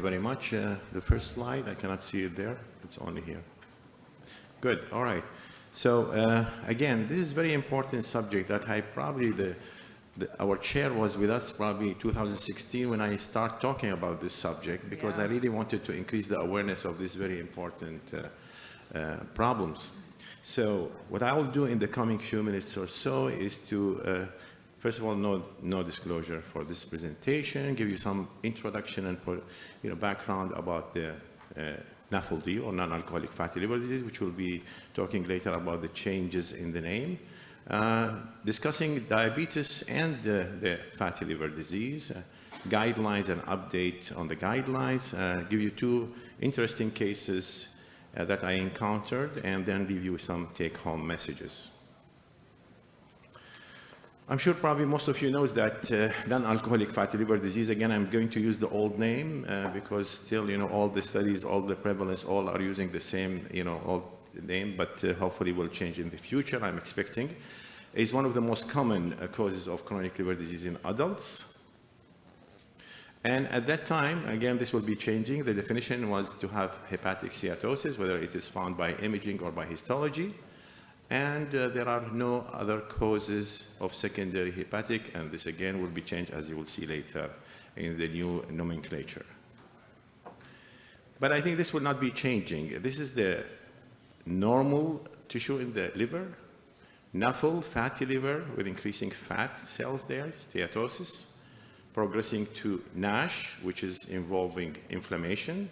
you very much. The first slide, I cannot see it there. It's only here. Good, all right. So again, this is a very important subject that I probably, our chair was with us probably 2016 when I start talking about this subject, because I really wanted to increase the awareness of these very important problems. So what I will do in the coming few minutes or so is to, first of all, no disclosure for this presentation, give you some introduction and background about the MAFLD, or non-alcoholic fatty liver disease, which we'll be talking later about the changes in the name. Discussing diabetes and the fatty liver disease, guidelines and update on the guidelines, give you two interesting cases that I encountered, and then leave you with some take-home messages. I'm sure probably most of you knows that non-alcoholic fatty liver disease, again, I'm going to use the old name because still, all the studies, all the prevalence, all are using the same, old name, but hopefully will change in the future, I'm expecting. Is one of the most common causes of chronic liver disease in adults. And at that time, again, this will be changing. The definition was to have hepatic steatosis, whether it is found by imaging or by histology. And there are no other causes of secondary hepatic, and this again will be changed, as you will see later in the new nomenclature. But I think this will not be changing. This is the normal tissue in the liver, NAFL, fatty liver, with increasing fat cells there, steatosis, progressing to NASH, which is involving inflammation,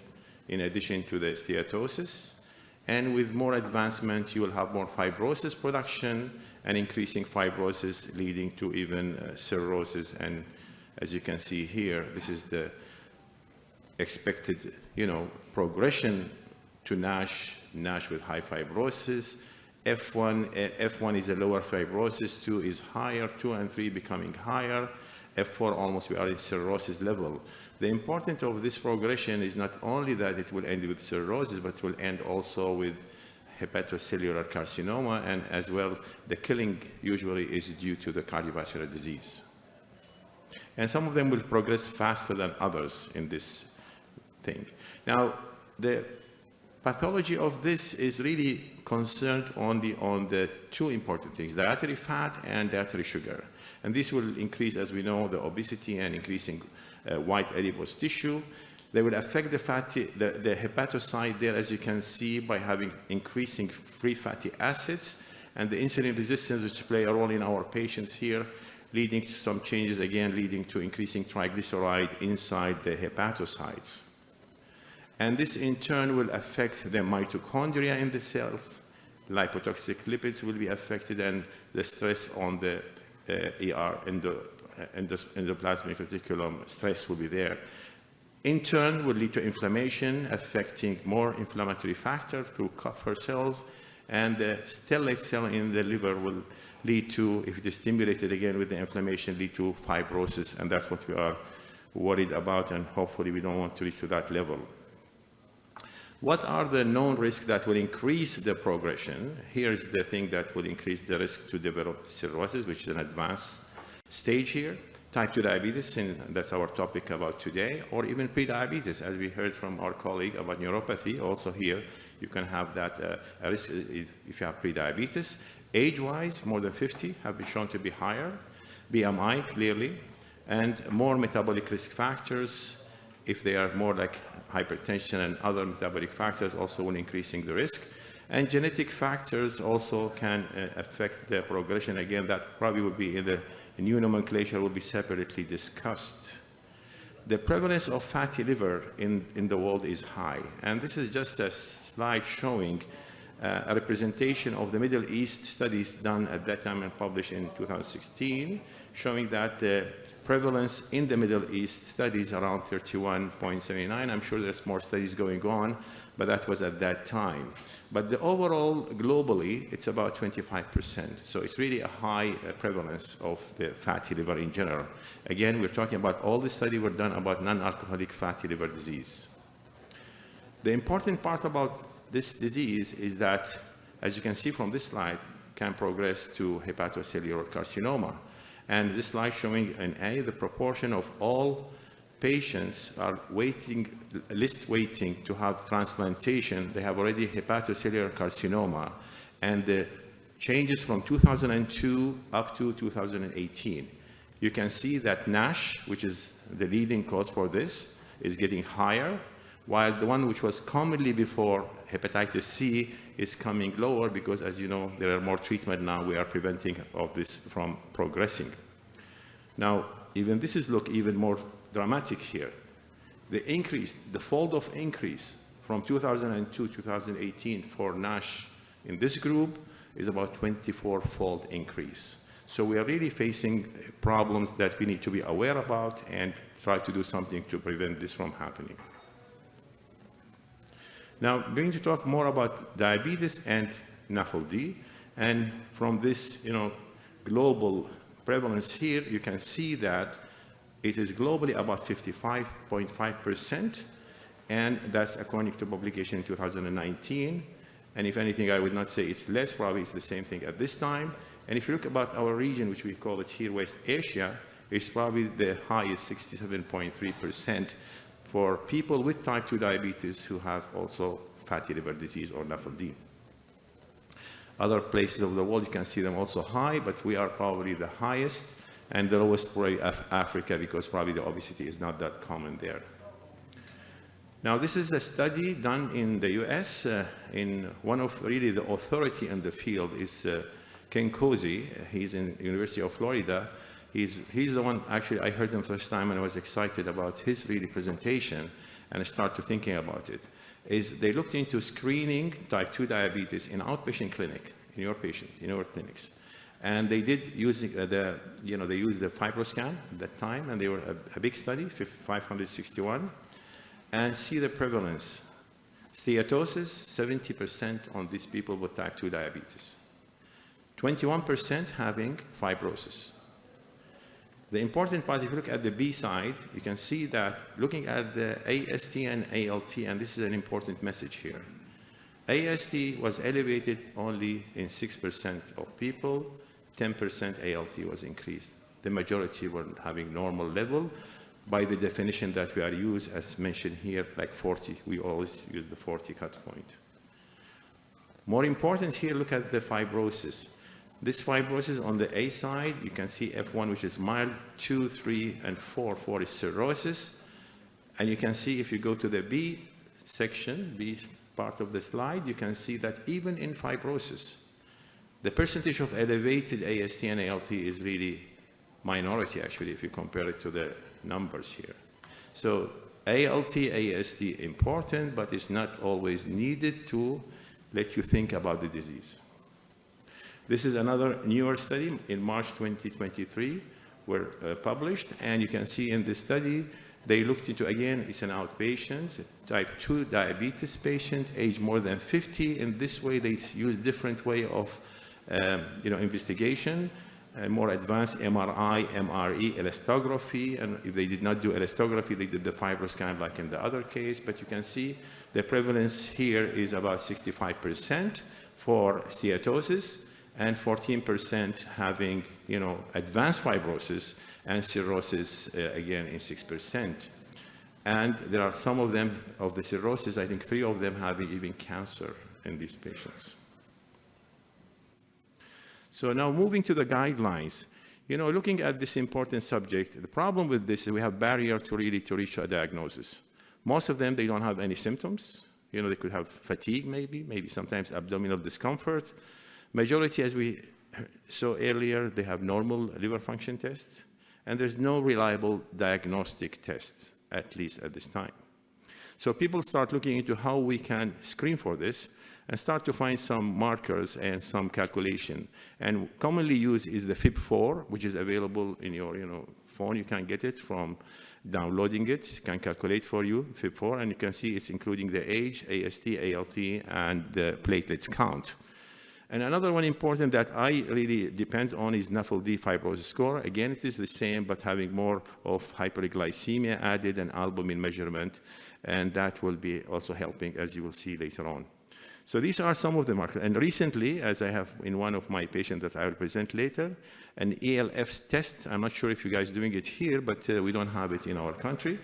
in addition to the steatosis. And with more advancement, you will have more fibrosis production and increasing fibrosis leading to even cirrhosis. And as you can see here, this is the expected, progression to NASH with high fibrosis. F1 is a lower fibrosis, 2 is higher, 2 and 3 becoming higher. F4 almost we are in cirrhosis level. The importance of this progression is not only that it will end with cirrhosis, but will end also with hepatocellular carcinoma, and as well, the killing usually is due to the cardiovascular disease. And some of them will progress faster than others in this thing. Now, the pathology of this is really concerned only on the two important things, dietary fat and dietary sugar. And this will increase, as we know, the obesity and increasing white adipose tissue. They will affect the hepatocyte there, as you can see, by having increasing free fatty acids and the insulin resistance, which play a role in our patients here, leading to some changes, again, leading to increasing triglyceride inside the hepatocytes. And this, in turn, will affect the mitochondria in the cells. Lipotoxic lipids will be affected, and the stress on the endoplasmic reticulum stress will be there. In turn, will lead to inflammation, affecting more inflammatory factor through Kupffer cells, and the stellate cell in the liver will lead to, if it is stimulated again with the inflammation, lead to fibrosis, and that's what we are worried about, and hopefully we don't want to reach to that level. What are the known risks that will increase the progression? Here's the thing that will increase the risk to develop cirrhosis, which is an advanced stage here. Type 2 diabetes, and that's our topic about today, or even pre-diabetes, as we heard from our colleague about neuropathy. Also here, you can have that risk if you have pre-diabetes. Age-wise, more than 50 have been shown to be higher. BMI, clearly, and more metabolic risk factors. If they are more like hypertension and other metabolic factors, also will increasing the risk. And genetic factors also can affect the progression. Again, that probably will be in the new nomenclature, will be separately discussed. The prevalence of fatty liver in the world is high. And this is just a slide showing a representation of the Middle East studies done at that time and published in 2016, showing that the prevalence in the Middle East studies around 31.79. I'm sure there's more studies going on, but that was at that time. But the overall, globally, it's about 25%. So it's really a high prevalence of the fatty liver in general. Again, we're talking about all the studies were done about non-alcoholic fatty liver disease. The important part about this disease is that, as you can see from this slide, can progress to hepatocellular carcinoma. And this slide showing in A, the proportion of all patients are waiting to have transplantation. They have already hepatocellular carcinoma, and the changes from 2002 up to 2018. You can see that NASH, which is the leading cause for this, is getting higher, while the one which was commonly before, hepatitis C, is coming lower because, as you know, there are more treatment now. We are preventing of this from progressing. Now, even this is look even more dramatic here. The increase, the fold of increase from 2002 to 2018 for NASH in this group is about 24-fold increase. So we are really facing problems that we need to be aware about and try to do something to prevent this from happening. Now, I'm going to talk more about diabetes and MAFLD, and from this, global prevalence here, you can see that it is globally about 55.5%, and that's according to publication in 2019. And if anything, I would not say it's less, probably it's the same thing at this time. And if you look about our region, which we call it here West Asia, it's probably the highest, 67.3%, for people with type 2 diabetes who have also fatty liver disease or MAFLD. Other places of the world, you can see them also high, but we are probably the highest, and the lowest probably Africa, because probably the obesity is not that common there. Now, this is a study done in the US, in one of really the authority in the field is Ken Cozy. He's in the University of Florida. He's the one, actually, I heard him first time and I was excited about his really presentation, and I started thinking about it. They looked into screening type 2 diabetes in outpatient clinic, in your clinics. And they did using they used the FibroScan at that time, and they were a big study, 561, and see the prevalence. Steatosis, 70% on these people with type 2 diabetes. 21% having fibrosis. The important part, if you look at the B side, you can see that looking at the AST and ALT, and this is an important message here. AST was elevated only in 6% of people, 10% ALT was increased. The majority were having normal level by the definition that we are used, as mentioned here, like 40. We always use the 40 cut point. More important here, look at the fibrosis. This fibrosis on the A side, you can see F1, which is mild, 2, 3, and 4. 4 is cirrhosis. And you can see if you go to the B section, B part of the slide, you can see that even in fibrosis, the percentage of elevated AST and ALT is really minority, actually, if you compare it to the numbers here. So ALT, AST important, but it's not always needed to let you think about the disease. This is another newer study in March 2023, were published, and you can see in this study, they looked into, again, it's an outpatient, type 2 diabetes patient, age more than 50. In this way, they use different way of investigation, more advanced MRI, MRE, elastography, and if they did not do elastography, they did the FibroScan like in the other case, but you can see the prevalence here is about 65% for steatosis, and 14% having, advanced fibrosis, and cirrhosis, again, in 6%. And there are some of them, of the cirrhosis, I think 3 of them having even cancer in these patients. So now moving to the guidelines, looking at this important subject, the problem with this is we have barrier to reach a diagnosis. Most of them, they don't have any symptoms. They could have fatigue maybe sometimes abdominal discomfort. Majority, as we saw earlier, they have normal liver function tests, and there's no reliable diagnostic tests, at least at this time. So people start looking into how we can screen for this and start to find some markers and some calculation. And commonly used is the FIB4, which is available in your phone. You can get it from downloading it. It can calculate for you, FIB4, and you can see it's including the age, AST, ALT, and the platelets count. And another one important that I really depend on is MAFLD fibrosis score. Again, it is the same, but having more of hyperglycemia added and albumin measurement, and that will be also helping, as you will see later on. So these are some of the markers. And recently, as I have in one of my patients that I will present later, an ELF test. I'm not sure if you guys are doing it here, but we don't have it in our country,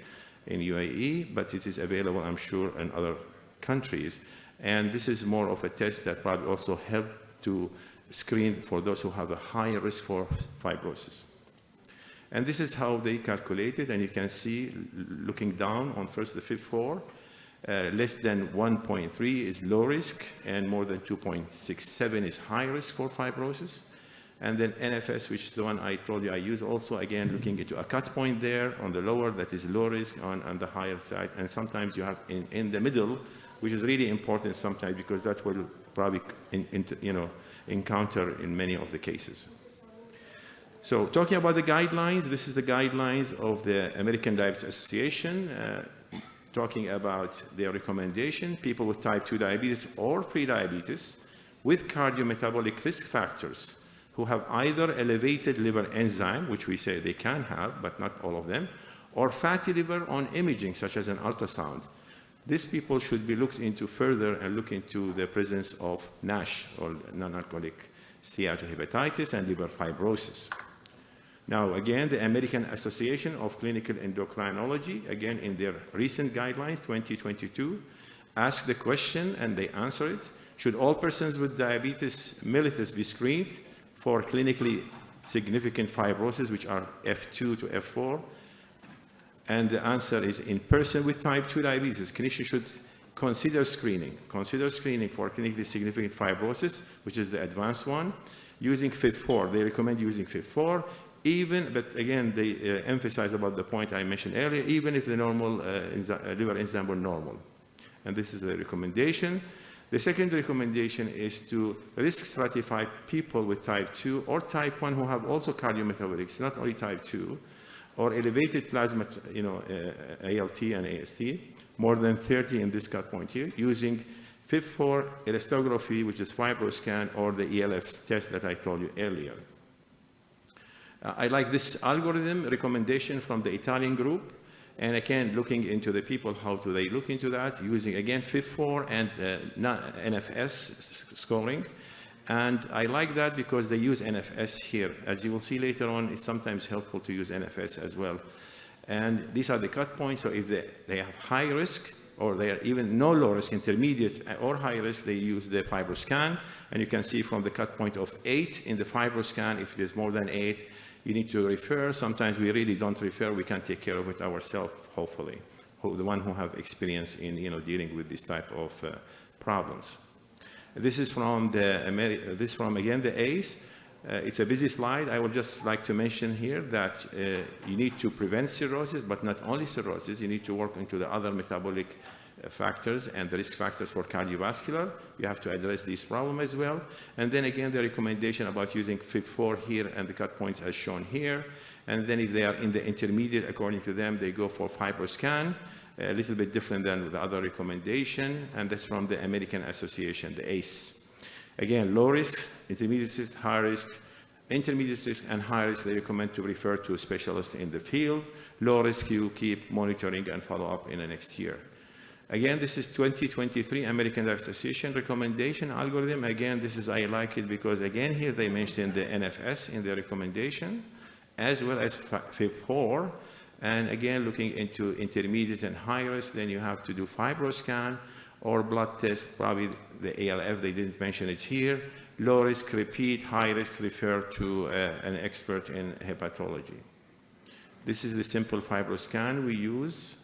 in UAE, but it is available, I'm sure, in other countries. And this is more of a test that probably also help to screen for those who have a higher risk for fibrosis. And this is how they calculate it, and you can see, looking down on first the FIB4, less than 1.3 is low risk, and more than 2.67 is high risk for fibrosis. And then NFS, which is the one I told you I use also, again, looking into a cut point there on the lower, that is low risk, on the higher side. And sometimes you have in the middle, which is really important sometimes because that will probably encounter in many of the cases. So talking about the guidelines, this is the guidelines of the American Diabetes Association, talking about their recommendation. People with type 2 diabetes or prediabetes with cardiometabolic risk factors who have either elevated liver enzyme, which we say they can have, but not all of them, or fatty liver on imaging, such as an ultrasound. These people should be looked into further and look into the presence of NASH, or non-alcoholic steatohepatitis, and liver fibrosis. Now, again, the American Association of Clinical Endocrinology, again, in their recent guidelines, 2022, asked the question, and they answer it: should all persons with diabetes mellitus be screened for clinically significant fibrosis, which are F2 to F4? And the answer is, in person with type 2 diabetes, clinicians should consider screening for clinically significant fibrosis, which is the advanced one, using FIB4. They recommend using FIB4, but again, they emphasize about the point I mentioned earlier, even if the normal liver enzyme were normal. And this is the recommendation. The second recommendation is to risk stratify people with type 2 or type 1 who have also cardiometabolics, not only type 2, or elevated plasma, ALT and AST, more than 30 in this cut point here, using FIB4 elastography, which is FibroScan, or the ELF test that I told you earlier. I like this algorithm recommendation from the Italian group. And again, looking into the people, how do they look into that? Using, again, FIB4 and NFS scoring. And I like that because they use NFS here. As you will see later on, it's sometimes helpful to use NFS as well. And these are the cut points. So if they have high risk, or they are even no low risk, intermediate or high risk, they use the FibroScan. And you can see from the cut point of 8 in the FibroScan, if it is more than 8, you need to refer. Sometimes we really don't refer. We can take care of it ourselves, hopefully, the one who have experience in dealing with this type of problems. This is from again the ACE. It's a busy slide. I would just like to mention here that you need to prevent cirrhosis, but not only cirrhosis. You need to work into the other metabolic factors and the risk factors for cardiovascular. You have to address this problem as well. And then again, the recommendation about using FIB4 here and the cut points as shown here. And then if they are in the intermediate, according to them, they go for FibroScan, a little bit different than the other recommendation. And that's from the American Association, the ACE. Again, low risk, intermediate risk, high risk, intermediate risk and high risk, they recommend to refer to a specialist in the field. Low risk, you keep monitoring and follow up in the next year. Again, this is 2023 American Diabetes Association recommendation algorithm. Again, I like it because, again, here they mentioned the NFS in their recommendation, as well as FIB4. And again, looking into intermediate and high risk, then you have to do FibroScan or blood test, probably the ALF, they didn't mention it here. Low risk, repeat, high risk, refer to an expert in hepatology. This is the simple FibroScan we use.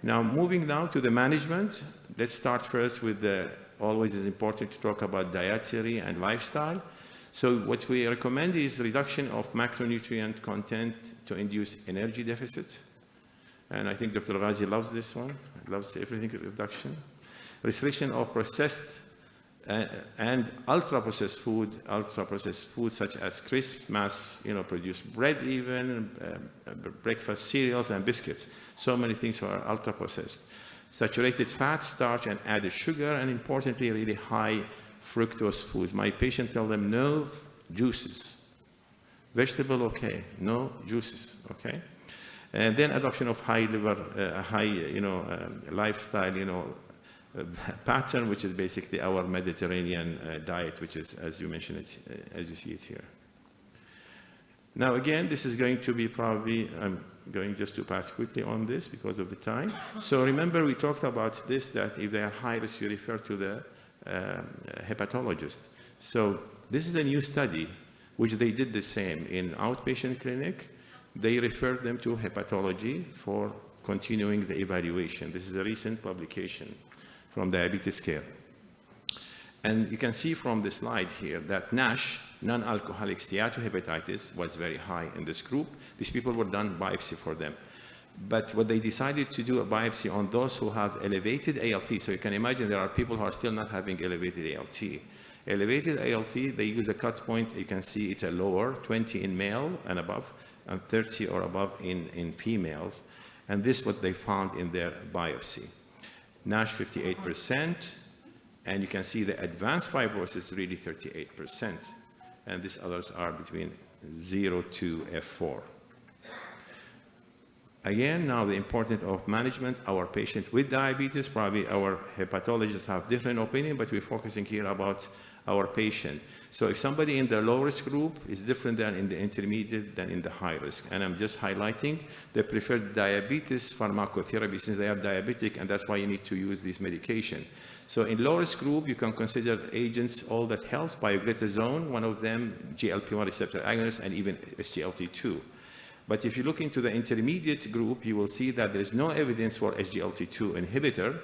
Now, moving now to the management, let's start first with always is important to talk about dietary and lifestyle. So what we recommend is reduction of macronutrient content to induce energy deficit. And I think Dr. Ghazi loves this one, loves everything reduction. Restriction of processed and ultra-processed food such as crisp, mass-produced bread even, breakfast cereals and biscuits. So many things are ultra-processed. Saturated fat, starch, and added sugar, and importantly, really high fructose foods. My patient tell them no juices. Vegetable, okay, no juices, okay? And then adoption of high liver, lifestyle, pattern, which is basically our Mediterranean diet, which is, as you mentioned it, as you see it here. Now, again, this is going to be probably, I'm going just to pass quickly on this because of the time. So remember, we talked about this, that if they are high risk, you refer to the hepatologist. So this is a new study, which they did the same in outpatient clinic. They referred them to hepatology for continuing the evaluation. This is a recent publication from Diabetes Care. And you can see from the slide here that NASH, non-alcoholic steatohepatitis, was very high in this group. These people were done biopsy for them. But what they decided to do a biopsy on those who have elevated ALT. So you can imagine there are people who are still not having elevated ALT. Elevated ALT, they use a cut point. You can see it's a lower, 20 in male and above, and 30 or above in females. And this is what they found in their biopsy. NASH 58%, and you can see the advanced fibrosis really 38%. And these others are between 0 to F4. Again, now the importance of management. Our patient with diabetes, probably our hepatologists have different opinion, but we're focusing here about our patient. So if somebody in the low risk group is different than in the intermediate, than in the high risk. And I'm just highlighting the preferred diabetes pharmacotherapy since they are diabetic, and that's why you need to use this medication. So in low risk group, you can consider agents, all that helps, pioglitazone, one of them, GLP-1 receptor agonist, and even SGLT2. But if you look into the intermediate group, you will see that there is no evidence for SGLT2 inhibitor,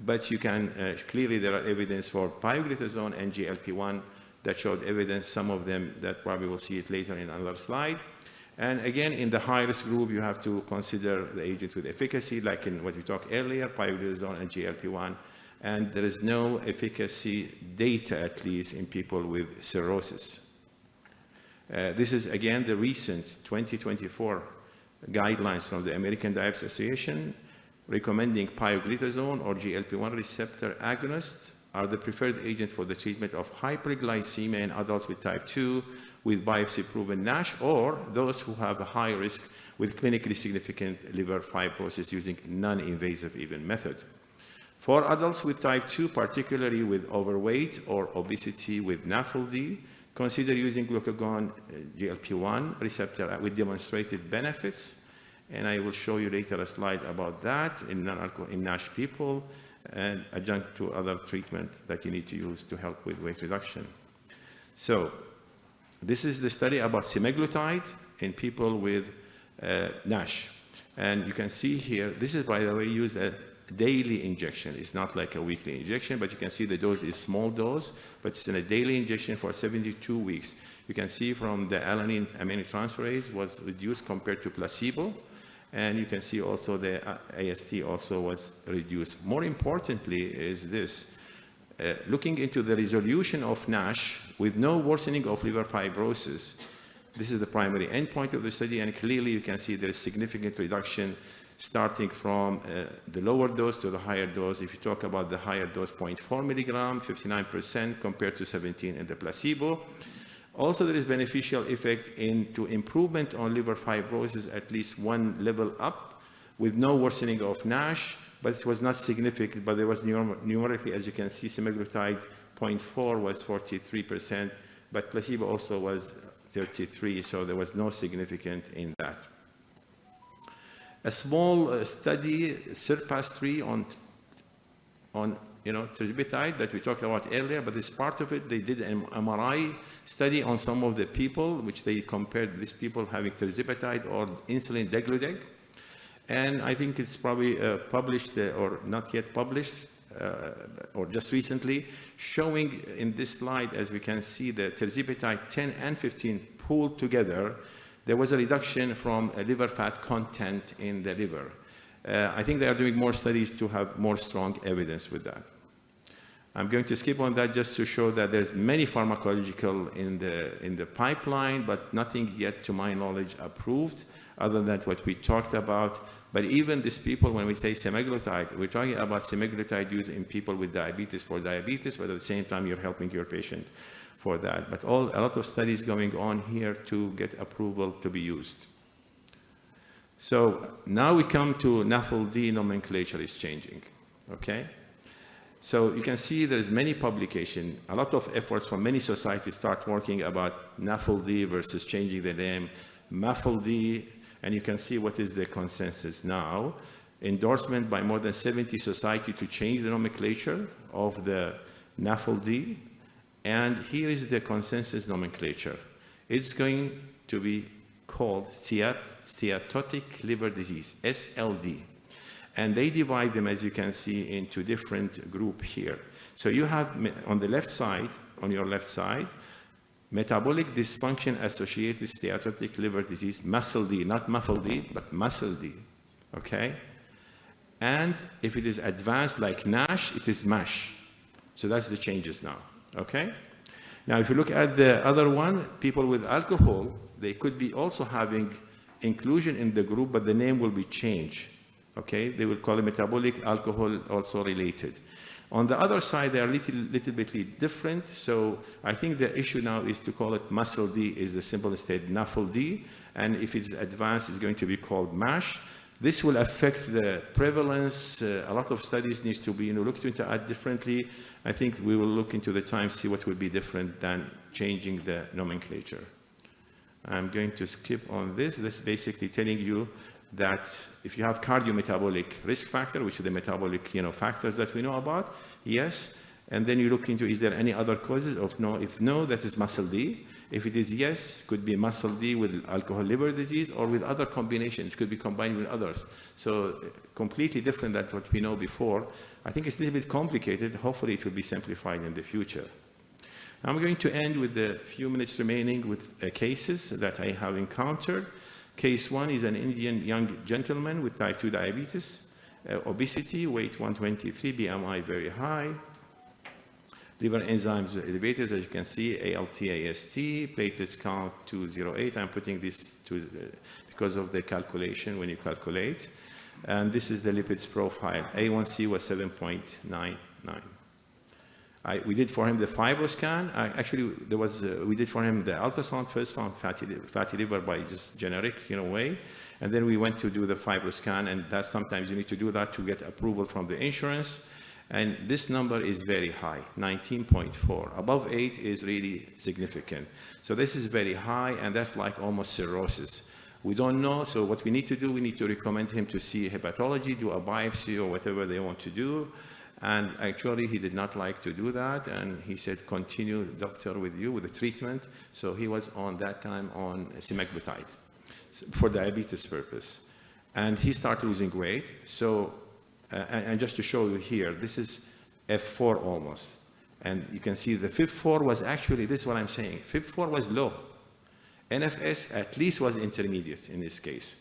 but you can, clearly there are evidence for pioglitazone and GLP-1 that showed evidence, some of them that probably we'll see it later in another slide. And again, in the high-risk group, you have to consider the agent with efficacy, like in what we talked earlier, pioglitazone and GLP-1. And there is no efficacy data, at least, in people with cirrhosis. This is, again, the recent 2024 guidelines from the American Diabetes Association recommending pioglitazone or GLP-1 receptor agonists are the preferred agent for the treatment of hyperglycemia in adults with type 2 with biopsy-proven NASH, or those who have a high risk with clinically significant liver fibrosis using non-invasive even method. For adults with type 2, particularly with overweight or obesity with MAFLD, consider using glucagon GLP-1 receptor with demonstrated benefits. And I will show you later a slide about that in NASH people, and adjunct to other treatment that you need to use to help with weight reduction. So this is the study about semaglutide in people with NASH. And you can see here, this is, by the way, used a daily injection. It's not like a weekly injection, but you can see the dose is small dose, but it's in a daily injection for 72 weeks. You can see from the alanine aminotransferase was reduced compared to placebo. And you can see also the AST also was reduced. More importantly is this, looking into the resolution of NASH with no worsening of liver fibrosis. This is the primary endpoint of the study, and clearly you can see there is significant reduction starting from the lower dose to the higher dose. If you talk about the higher dose, 0.4 milligram, 59% compared to 17 in the placebo. Also, there is beneficial effect into improvement on liver fibrosis, at least one level up, with no worsening of NASH, but it was not significant, but there was numerically, as you can see, semaglutide 0.4 was 43%, but placebo also was 33, so there was no significant in that. A small study, SURPASS-3 on tirzepatide that we talked about earlier, but as part of it, they did an MRI study on some of the people, which they compared these people having tirzepatide or insulin degludec. And I think it's probably published or not yet published, or just recently, showing in this slide, as we can see, the tirzepatide 10 and 15 pooled together, there was a reduction from liver fat content in the liver. I think they are doing more studies to have more strong evidence with that. I'm going to skip on that just to show that there's many pharmacological in the pipeline, but nothing yet, to my knowledge, approved, other than what we talked about. But even these people, when we say semaglutide, we're talking about semaglutide use in people with diabetes for diabetes, but at the same time, you're helping your patient for that. But a lot of studies going on here to get approval to be used. So now we come to MAFLD nomenclature is changing, okay? So you can see there's many publications, a lot of efforts from many societies start working about MAFLD versus changing the name MAFLD, and you can see what is the consensus now. Endorsement by more than 70 societies to change the nomenclature of the MAFLD, and here is the consensus nomenclature. It's going to be called steatotic liver disease, SLD. And they divide them, as you can see, into different groups here. So you have on the left side, on your left side, metabolic dysfunction associated steatotic liver disease, MASLD, not MAFLD, but MASLD, okay? And if it is advanced like NASH, it is MASH. So that's the changes now, okay? Now, if you look at the other one, people with alcohol, they could be also having inclusion in the group, but the name will be changed. Okay, they will call it metabolic alcohol also related. On the other side, they are little bit different. So I think the issue now is to call it MASLD is the simple instead NAFLD, and if it's advanced, it's going to be called MASH. This will affect the prevalence. A lot of studies need to be looked into differently. I think we will look into the time, see what will be different than changing the nomenclature. I'm going to skip on this. This is basically telling you that if you have cardiometabolic risk factor, which are the metabolic factors that we know about, yes, and then you look into is there any other causes of no. If no, that is MASLD. If it is yes, could be MASLD with alcohol liver disease or with other combinations. It could be combined with others. So completely different than what we know before. I think it's a little bit complicated. Hopefully it will be simplified in the future. I'm going to end with the few minutes remaining with cases that I have encountered. Case 1 is an Indian young gentleman with type 2 diabetes, obesity, weight 123, BMI very high, liver enzymes elevated, as you can see, ALT, AST, platelets count 208. I'm putting this because of the calculation when you calculate. And this is the lipids profile. A1C was 7.99. We did for him the fibroscan. Actually, we did for him the ultrasound, first found fatty liver by just generic way. And then we went to do the fibroscan, and that sometimes you need to do that to get approval from the insurance. And this number is very high, 19.4. Above 8 is really significant. So this is very high, and that's like almost cirrhosis. We don't know, so what we need to do, we need to recommend him to see hepatology, do a biopsy or whatever they want to do. And actually, he did not like to do that, and he said, continue, doctor, with you, with the treatment. So he was on that time on semaglutide for diabetes purpose. And he started losing weight. So, and just to show you here, this is F4 almost. And you can see the FIB4 was actually, this is what I'm saying, FIB4 was low. NFS at least was intermediate in this case.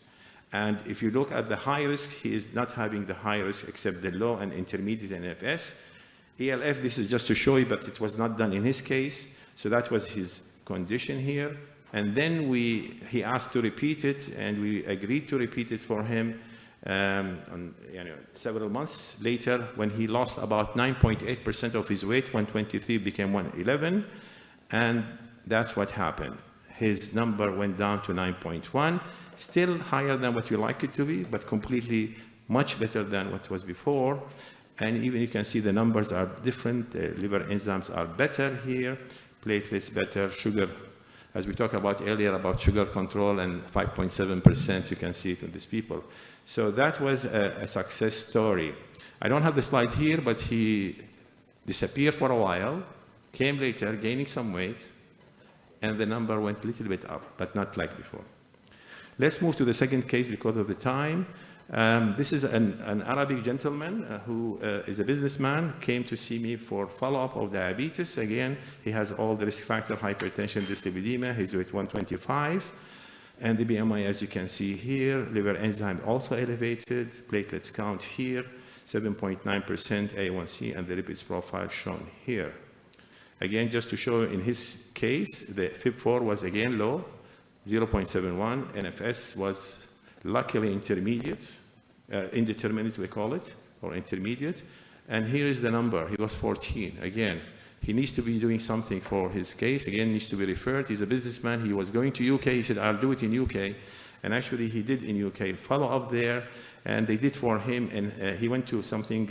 And if you look at the high risk, he is not having the high risk except the low and intermediate NFS. ELF, this is just to show you, but it was not done in his case. So that was his condition here. And then he asked to repeat it, and we agreed to repeat it for him several months later when he lost about 9.8% of his weight, 123 became 111. And that's what happened. His number went down to 9.1. Still higher than what you like it to be, but completely much better than what was before. And even you can see the numbers are different. Liver enzymes are better here, platelets better, sugar, as we talked about earlier about sugar control and 5.7%, you can see it in these people. So that was a success story. I don't have the slide here, but he disappeared for a while, came later, gaining some weight, and the number went a little bit up, but not like before. Let's move to the second case because of the time. This is an Arabic gentleman who is a businessman, came to see me for follow-up of diabetes. Again, he has all the risk factor, hypertension, dyslipidemia, his weight 125. And the BMI, as you can see here, liver enzyme also elevated, platelets count here, 7.9% A1C, and the lipids profile shown here. Again, just to show in his case, the FIB4 was again low, 0.71. NFS was luckily intermediate, indeterminate we call it, or intermediate. And here is the number, he was 14. Again, he needs to be doing something for his case. Again, needs to be referred. He's a businessman. He was going to UK. He said, I'll do it in UK. And actually, he did in UK. Follow up there. and they did for him, and he went to something,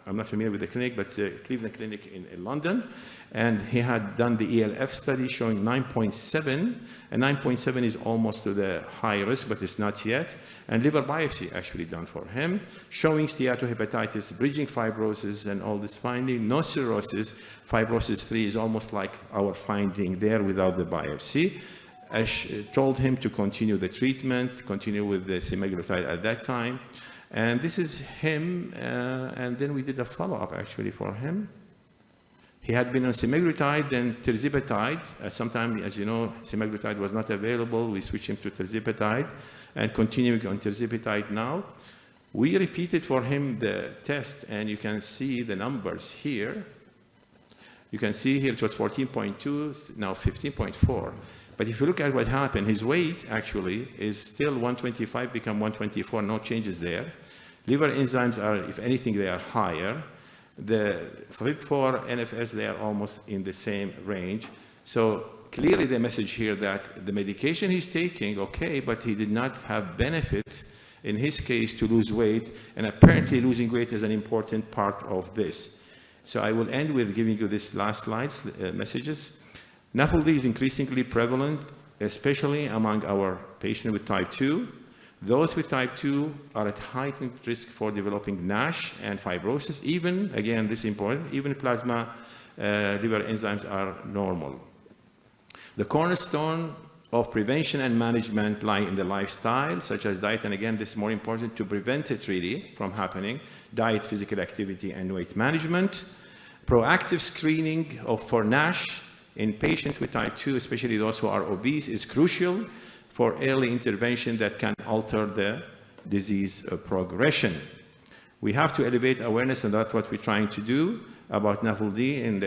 I'm not familiar with the clinic, but Cleveland Clinic in London, and he had done the ELF study showing 9.7, and 9.7 is almost to the high risk, but it's not yet, and liver biopsy actually done for him, showing steatohepatitis, bridging fibrosis, and all this finding, no cirrhosis. Fibrosis 3 is almost like our finding there without the biopsy. I told him to continue the treatment, continue with the semaglutide at that time. And this is him, and then we did a follow-up actually for him. He had been on semaglutide, then tirzepatide. At some time, as you know, semaglutide was not available. We switched him to tirzepatide and continuing on tirzepatide now. We repeated for him the test, and you can see the numbers here. You can see here it was 14.2, now 15.4. But if you look at what happened, his weight actually is still 125, become 124, no changes there. Liver enzymes are, if anything, they are higher. The FIB4, NFS, they are almost in the same range. So clearly the message here that the medication he's taking, okay, but he did not have benefit in his case to lose weight, and apparently losing weight is an important part of this. So I will end with giving you this last slides, messages. MAFLD is increasingly prevalent, especially among our patients with type 2. Those with type 2 are at heightened risk for developing NASH and fibrosis. Even, again, this is important, even plasma liver enzymes are normal. The cornerstone of prevention and management lie in the lifestyle, such as diet, and again, this is more important to prevent it really from happening, diet, physical activity, and weight management. Proactive screening for NASH in patients with type 2, especially those who are obese, is crucial for early intervention that can alter the disease progression. We have to elevate awareness, and that's what we're trying to do about MAFLD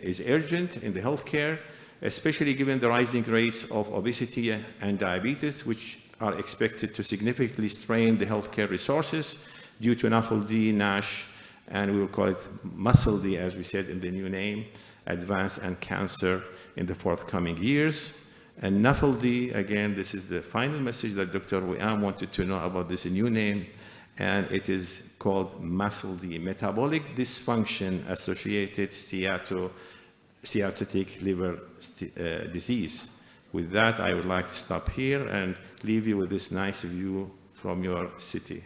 is urgent in the healthcare, especially given the rising rates of obesity and diabetes, which are expected to significantly strain the healthcare resources due to MAFLD, NASH, and we will call it MASLD, as we said in the new name, advanced and cancer in the forthcoming years. And MAFLD, again, this is the final message that Dr. Wiam wanted to know about this new name, and it is called MASLD, metabolic dysfunction associated steatotic liver disease. With that, I would like to stop here and leave you with this nice view from your city.